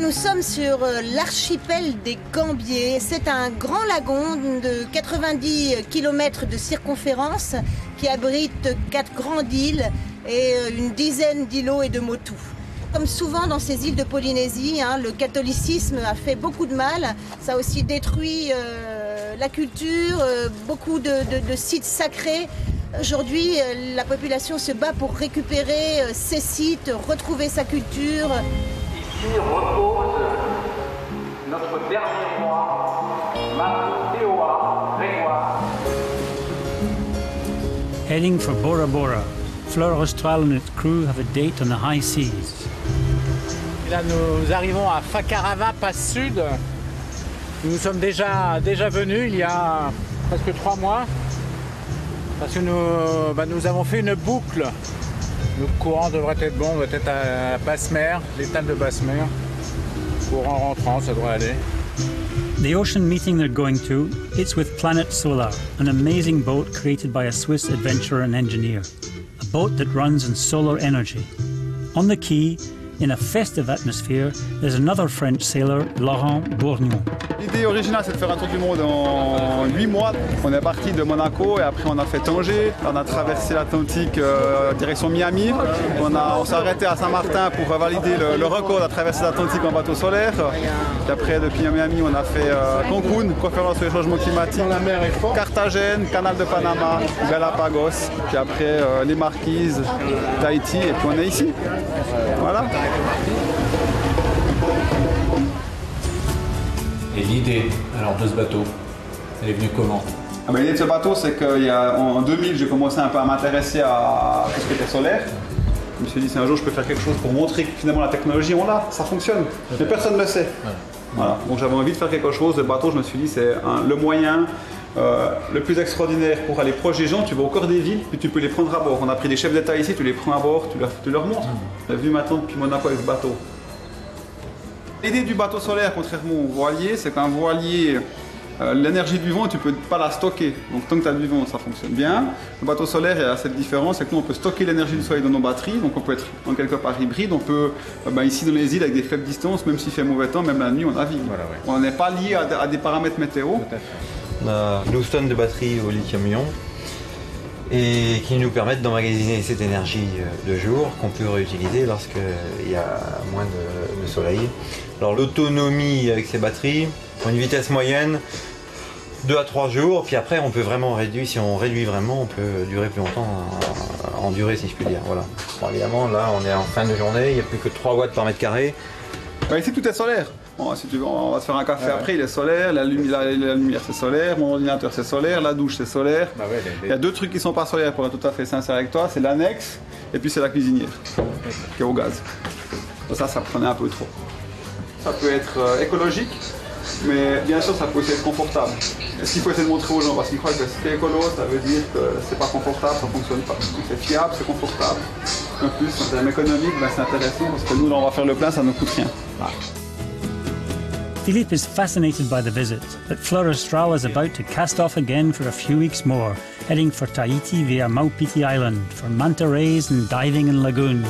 nous sommes sur l'archipel des Gambiers. C'est un grand lagon de 90 km de circonférence qui abrite 4 grandes îles et une dizaine d'îlots et de motus. Comme souvent dans ces îles de Polynésie, le catholicisme a fait beaucoup de mal. Ça a aussi détruit la culture, beaucoup de sites sacrés. Aujourd'hui, la population se bat pour récupérer ces sites, retrouver sa culture. Ici repose notre dernier roi, Mathéoa Grégoire. Heading for Bora Bora, Fleur Austral and its crew have a date on the high seas. Et là, nous arrivons à Fakarava, passe sud. Nous sommes déjà venus il y a presque 3 mois. Parce que nous avons fait une boucle. Le courant devrait être bon, doit être à basse mer, l'étal de basse mer. Courant rentrant, ça devrait aller. The ocean meeting they're going to, it's with Planet Solar, an amazing boat created by a Swiss adventurer and engineer. A boat that runs on solar energy. On the quay, in a festive atmosphere, there's another French sailor, Laurent Bourgnon. L'idée originale, c'est de faire un tour du monde en 8 mois. On est parti de Monaco et après on a fait Tanger. On a traversé l'Atlantique direction Miami. On s'est arrêté à Saint-Martin pour valider le record de traverser l'Atlantique en bateau solaire. Puis après, depuis Miami, on a fait Cancun, conférence sur les changements climatiques, Carthagène, Canal de Panama, Galapagos. Puis après, les Marquises, Tahiti et puis on est ici. Voilà. Et l'idée alors de ce bateau, elle est venue comment? L'idée de ce bateau, c'est qu'en 2000, j'ai commencé un peu à m'intéresser à tout ce qui était solaire. Je me suis dit, si un jour je peux faire quelque chose pour montrer que finalement la technologie, on l'a, ça fonctionne. Mais personne ne le sait. Ouais. Voilà. Donc j'avais envie de faire quelque chose. Le bateau, je me suis dit, c'est le moyen le plus extraordinaire pour aller proche des gens. Tu vas au cœur des villes, puis tu peux les prendre à bord. On a pris des chefs d'État ici, tu les prends à bord, tu leur montres. Tu as vu maintenant depuis Monaco avec ce bateau. L'idée du bateau solaire, contrairement au voilier, c'est qu'un voilier, l'énergie du vent, tu ne peux pas la stocker. Donc tant que tu as du vent, ça fonctionne bien. Le bateau solaire, il y a cette différence, c'est que nous, on peut stocker l'énergie du soleil dans nos batteries. Donc on peut être en quelque part hybride. On peut, ici dans les îles, avec des faibles distances, même s'il fait mauvais temps, même la nuit, on navigue. Voilà, ouais. On n'est pas lié à des paramètres météo. On a 12 tonnes de batterie au lithium-ion et qui nous permettent d'emmagasiner cette énergie de jour qu'on peut réutiliser lorsqu'il y a moins de soleil. Alors l'autonomie avec ces batteries, pour une vitesse moyenne, 2 à 3 jours, puis après on peut vraiment réduire, si on réduit vraiment, on peut durer plus longtemps, en durée si je puis dire. Voilà. Bon, évidemment là on est en fin de journée, il n'y a plus que 3 watts par mètre carré. Ici tout est solaire. Bon, si tu veux, on va se faire un café après, il est solaire, la lumière c'est solaire, mon ordinateur c'est solaire, la douche c'est solaire. Il y a 2 trucs qui ne sont pas solaires pour être tout à fait sincère avec toi, c'est l'annexe et puis c'est la cuisinière qui est au gaz. Ça prenait un peu trop. Ça peut être écologique, mais bien sûr ça peut aussi être confortable. Et ce qu'il faut essayer de montrer aux gens, parce qu'ils croient que c'est écolo, ça veut dire que c'est pas confortable, ça fonctionne pas. Donc c'est fiable, c'est confortable. En plus, en termes économiques, c'est intéressant parce que nous, là, on va faire le plein, ça ne coûte rien. Voilà. Philippe is fascinated by the visit, but Fleur Austral is about to cast off again for a few weeks more, heading for Tahiti via Maupiti Island for manta rays and diving in lagoons.